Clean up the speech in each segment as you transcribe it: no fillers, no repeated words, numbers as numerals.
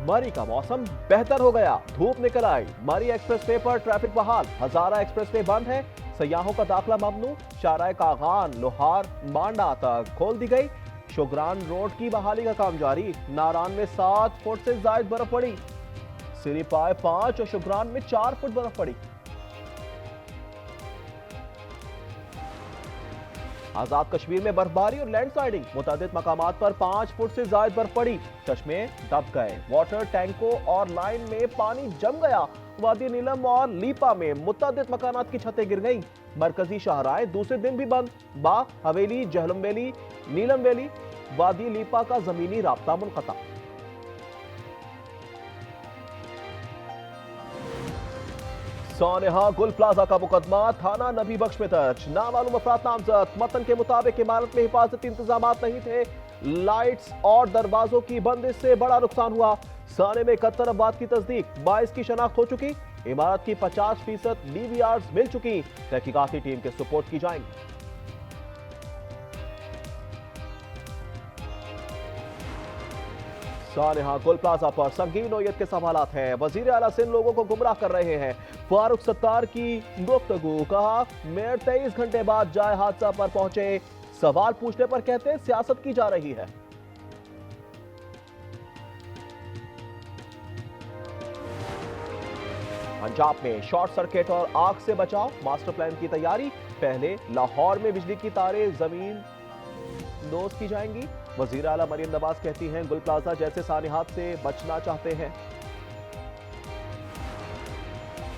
मरी का मौसम बेहतर हो गया, धूप निकल आई। मरी एक्सप्रेसवे पर ट्रैफिक बहाल, हजारा एक्सप्रेसवे बंद है, सयाहों का दाखिला ममनू। शाराय कागान लोहार मांडा तक खोल दी गई। शुगरान रोड की बहाली का काम जारी। नारान में 7 फुट से ज्यादा बर्फ पड़ी। सिरीपाय 5 और शुगरान में 4 फुट बर्फ पड़ी। आजाद कश्मीर में बर्फबारी और लैंडस्लाइडिंग, मुतादिद मकामात पर 5 फुट से ज्यादा बर्फ पड़ी। चश्मे दब गए, वाटर टैंकों और लाइन में पानी जम गया। वादी नीलम और लीपा में मुतादिद मकानात की छतें गिर गईं। मरकजी शाहराएं दूसरे दिन भी बंद। बाग हवेली, जहलम वैली, नीलम वैली, वादी लीपा का जमीनी राब्ता मुनक़ता। सानेहा गुल प्लाजा का मुकदमा थाना नबी बख्श में दर्ज। नामालूम अफराद नामजद। मतन के मुताबिक इमारत में हिफाजती इंतजाम नहीं थे। लाइट्स और दरवाजों की बंदिश से बड़ा नुकसान हुआ। साने में 71 अफराद की तस्दीक, 22 की शनाख्त हो चुकी। इमारत की 50% DVRs मिल चुकी। तहकीकाती टीम के सुपुर्द की जाएंगी। सानेहा गुल प्लाजा पर संगीन नोयत के सवालात हैं। वजीर आला सिंध लोगों को गुमराह कर रहे हैं। फारूक सत्तार की गुफ्तगू, कहा मेयर 23 घंटे बाद जाए हादसा पर पहुंचे। सवाल पूछने पर कहते सियासत की जा रही है। पंजाब में शॉर्ट सर्किट और आग से बचाव, मास्टर प्लान की तैयारी। पहले लाहौर में बिजली की तारें जमीन दोज की जाएंगी। वजीर आला मरियम नवाज कहती हैं गुल प्लाजा जैसे सानिहात से बचना चाहते हैं।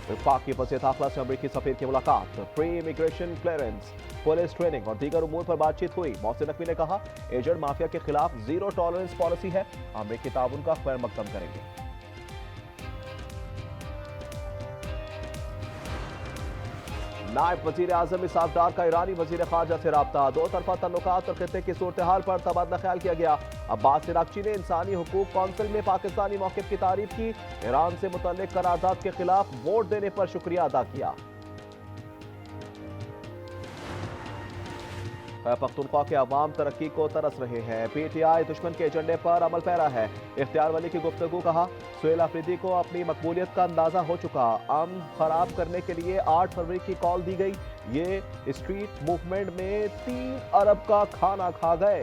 विफाक की वज़ीर दाखिला से अमरीकी सफीर की मुलाकात, pre immigration clearance, police training और दीगर उमूर पर बातचीत हुई। मोहसिन नकवी ने कहा एजेंट माफिया के खिलाफ जीरो टॉलरेंस पॉलिसी है, अमरीकी ताउन का खैर मकदम करेंगे। नायब वजीर आजम इसाक डार का ईरानी वजीर खारजा से राब्ता, दो तरफा तल्लुकात और खित्ते की सूरत हाल पर तबादला ख्याल किया गया। अब्बास इराकची ने इंसानी हुकूक कौंसिल में पाकिस्तानी मौक़िफ़ की तारीफ की। ईरान से मुतल्लिक करारदाद के खिलाफ वोट देने पर शुक्रिया अदा किया। पख्तूनख्वा के अवाम तरक्की को तरस रहे हैं। PTI दुश्मन के एजेंडे पर अमल पैरा है। इख्तियार वली की गुफ्तगू, कहा सुहेल अफरीदी को अपनी मकबूलियत का अंदाजा हो चुका। अमन खराब करने के लिए 8 फरवरी की कॉल दी गई। ये स्ट्रीट मूवमेंट में 3 अरब का खाना खा गए।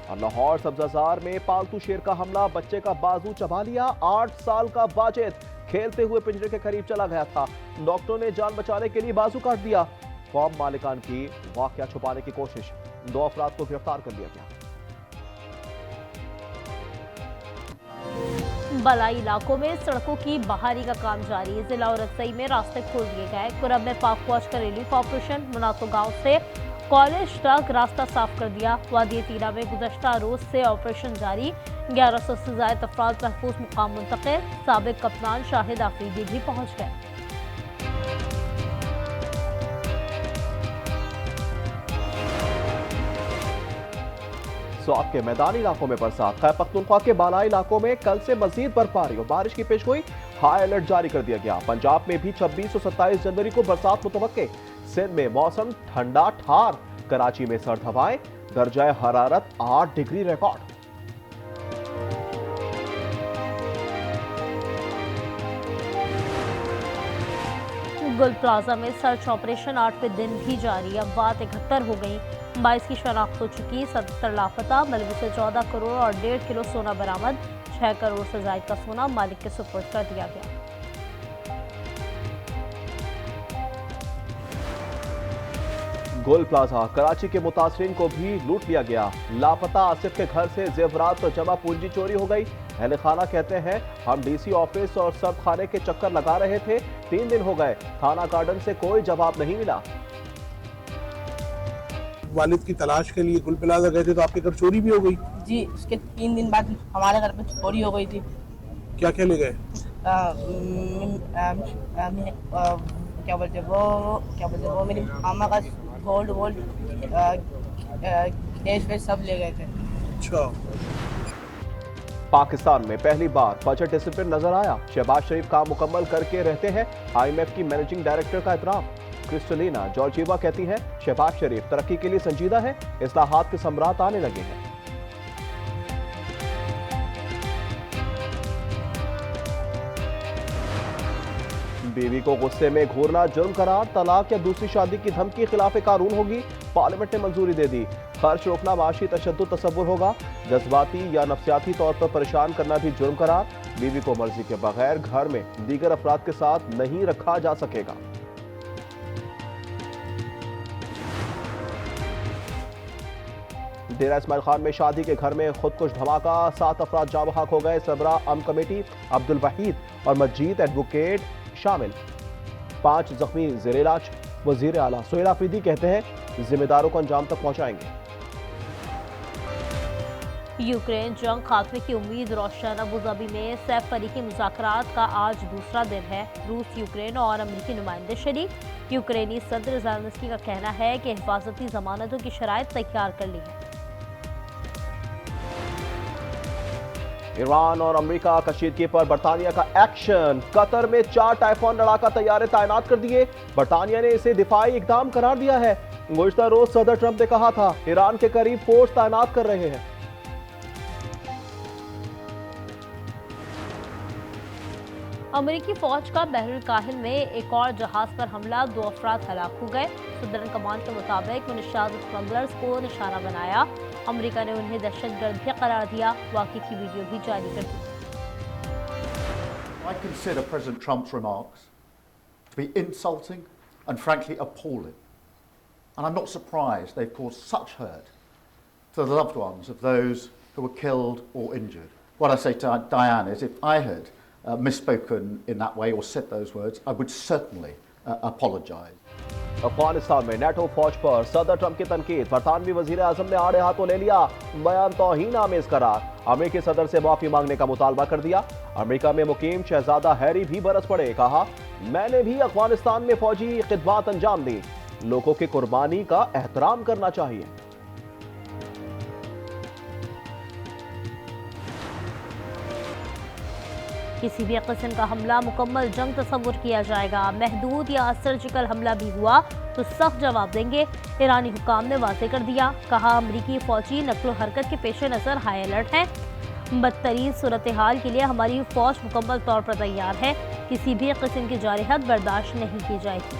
और लाहौर सब्जाजार में पालतू शेर का हमला, बच्चे का बाजू चबा लिया। 8 साल का वाजिद खेलते हुए पिंजरे के करीब चला गया था। डॉक्टरों ने जान बचाने के लिए बाजू काट दिया। फार्म मालिकान की वाकया छुपाने की कोशिश, 2 अफराद को गिरफ्तार कर लिया गया। बलाई इलाकों में सड़कों की बहाली का काम जारी। जिला और रसई में रास्ते खोल दिए गए। कुरब में पाक फौज का रिलीफ ऑपरेशन, मुनातो गांव से कॉलेज तक रास्ता साफ कर दिया। वादी तीरा में गुज़श्ता रोज से ऑपरेशन जारी। 1100 से ज्यादा अफराद महफूज मुकाम मुंतकिल। साबिक कप्तान शाहिद आफरीदी भी पहुंच गए। स्वात के मैदानी इलाकों में बरसात। खैबर पख्तूनख्वा के बालाई इलाकों में कल से मजीद बर्फबारी और बारिश की पेशगोई, हाई अलर्ट जारी कर दिया गया। पंजाब में भी 26 और 27 जनवरी को बरसात मुतवक्के। सिंध में मौसम ठंडा ठार। कराची में सर्द हवाएं, दर्जा हरारत 8 डिग्री रिकॉर्ड। गुल प्लाजा में सर्च ऑपरेशन 8वें दिन भी जारी। अफवाह 71 हो गई, 22 की शनाख्त हो चुकी। 77 लापता। मलबे से 14 करोड़ और 1.5 किलो सोना बरामद। 6 करोड़ से ज्यादा का सोना मालिक के सुपुर्द कर दिया गया। गुल प्लाजा कराची के मुतासरीन को भी लूट लिया गया। लापता आसिफ के घर से जेवरात और जमा पूंजी चोरी हो गई। अहले खाना कहते हैं हम DC ऑफिस और सर्द खाने के चक्कर लगा रहे थे, 3 दिन हो गए, थाना गार्डन से कोई जवाब नहीं मिला। वालिद की तलाश के लिए गुल प्लाजा गए थे तो आपके घर चोरी भी हो गई? जी, उसके 3 दिन बाद हमारे घर पे चोरी हो गई थी। क्या क्या ले गए? क्या बोलते वो मेरी मामा का गोल्ड कैश वैश सब ले गए थे। अच्छा। पाकिस्तान में पहली बार बजट डिसिप्लिन नजर आया। शहबाज शरीफ काम मुकम्मल करके रहते हैं। IMF की मैनेजिंग डायरेक्टर का एतराम। क्रिस्टलिना जॉर्जिवा कहती हैं शहबाज शरीफ तरक्की के लिए संजीदा है। इस्लाहात के सम्राट आने लगे हैं। बीवी को गुस्से में घूरना जुर्म करार, तलाक या दूसरी शादी की धमकी खिलाफ कानून होगी, पार्लियामेंट ने मंजूरी दे दी। खर्च रोकना माशी तशद्दुद तसव्वुर होगा, जज्बाती या नफ्सियाती तौर पर परेशान करना भी जुर्म करार। बीवी को मर्जी के बगैर घर में दीगर अफराद के साथ नहीं रखा जा सकेगा। डेरा इस्माइल खान में शादी के घर में खुदकुश धमाका, 7 अफराद जाँ बहक हो गए। सबरा अम कमेटी अब्दुल वहीद और मजीद एडवोकेट शामिल, 5 जख्मी जेर इलाज। वजीर आला सोहेल आफरीदी कहते हैं जिम्मेदारों को अंजाम तक पहुंचाएंगे। यूक्रेन जंग खात्मे की उम्मीद रोशन, अबूधाबी में सैफ फरीकी मुज़ाकरात का आज दूसरा दिन है। रूस, यूक्रेन और अमेरिकी नुमाइंदे शरीक। यूक्रेनी सदर ज़ेलेंस्की का कहना है कि हिफाजती जमानतों की शराइत तैयार कर ली है। ईरान और अमेरिका कशीदगी पर बरतानिया का एक्शन, कतर में 4 टाइफॉन लड़ाका तैयारे तैनात कर दिए। बरतानिया ने इसे दिफाई इकदाम करार दिया है। गुज़िश्ता रोज सदर ट्रंप ने कहा था ईरान के करीब फोर्स तैनात कर रहे हैं। अमेरिकी फौज का बहरुल काहिल में एक और जहाज पर हमला, 2 अफराद हलाक हो गए। सदरन कमान के मुताबिक मुनशाद स्मगलर्स को निशाना बनाया। अमेरिका ने उन्हें दहशतगर्द भी करार दिया। वाक़े की वीडियो भी जारी कर दी। I consider President Trump's remarks to be insulting and frankly appalling. And I'm not surprised they've caused such hurt to the loved ones of those who were killed or injured. What I say to Diane is if I had misspoken in that way or said those words, I would certainly apologise. Afghanistan में NATO फौज पर सदर Trump की तनकीद, बरतानवी वजीर आजम ने आड़े हाथों ले लिया बयान तौहीन आमेज करार। अमेरिकी सदर से माफी मांगने का मुतालबा कर दिया। अमेरिका में मुकीम शहजादा हैरी भी बरस पड़े, कहा मैंने भी अफगानिस्तान में फौजी खिदमात अंजाम दी, लोगों की कुर्बानी का एहतराम करना चाहिए। किसी भी किस्म का हमला मुकम्मल जंग तस्वुर किया जाएगा। महदूद या सर्जिकल हमला भी हुआ तो सख्त जवाब देंगे, ईरानी हुकाम ने वाज़ेह कर दिया। कहा अमरीकी फौजी नक्लो हरकत के पेश नज़र हाई अलर्ट हैं। बदतरीन सूरत हाल के लिए हमारी फौज मुकम्मल तौर पर तैयार है, किसी भी किस्म की जारहत बर्दाश्त नहीं की जाएगी।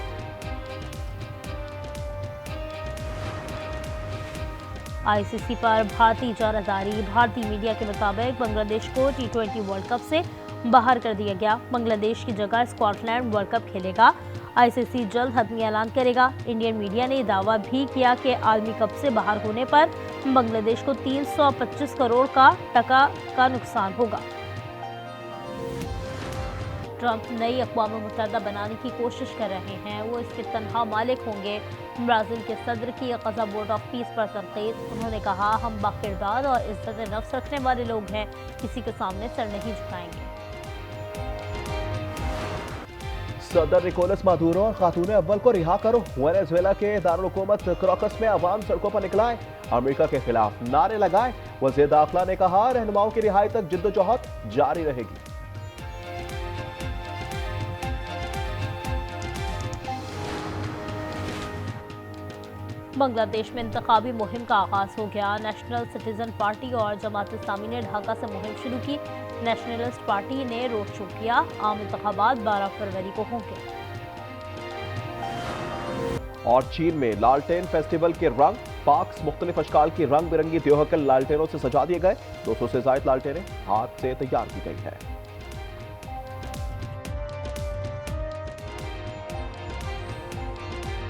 ICC पर भारतीय जारदारी, भारतीय मीडिया के मुताबिक बांग्लादेश को T20 वर्ल्ड कप से बाहर कर दिया गया। बांग्लादेश की जगह स्कॉटलैंड वर्ल्ड कप खेलेगा। ICC जल्द हतमी ऐलान करेगा। इंडियन मीडिया ने दावा भी किया कि आलमी कप से बाहर होने पर बांग्लादेश को 325 करोड़ टका का नुकसान होगा। ट्रंप नई अक़वाम मुत्तहिदा बनाने की कोशिश कर रहे हैं, वो इसके तनहा मालिक होंगे। ब्राज़ील के सदर की ग़ज़ा बोर्ड ऑफ पीस पर तनक़ीद, उन्होंने कहा हम बाकिरदार और इज़्ज़त नफ्स रखने वाले लोग हैं, किसी के सामने सर नहीं झुकाएंगे। सदर निकोलस मादुरो और खातून अव्वल को रिहा करो, वेनेजुएला के दारुल हुकूमत क्राकस में अवाम सड़कों पर निकलाए, अमेरिका के खिलाफ नारे लगाए। वज़ीर दाखिला ने कहा रहनुमाओं की रिहाई तक जिद्दोजहद जारी रहेगी। बांग्लादेश में इंतखाबी मुहिम का आगाज हो गया। नेशनल सिटीजन पार्टी और जमात इस्लामी ने ढाका से मुहिम शुरू की। नेशनलिस्ट पार्टी ने रोड शो किया। आम इंतखाबात 12 फरवरी को होंगे। और चीन में लालटेन फेस्टिवल के रंग, पार्क्स मुख्तलिफ अशकाल की रंग बिरंगी त्योहकल लालटेनों से सजा दिए गए। 200 से ज्यादा लालटेनें हाथ से तैयार की गई है।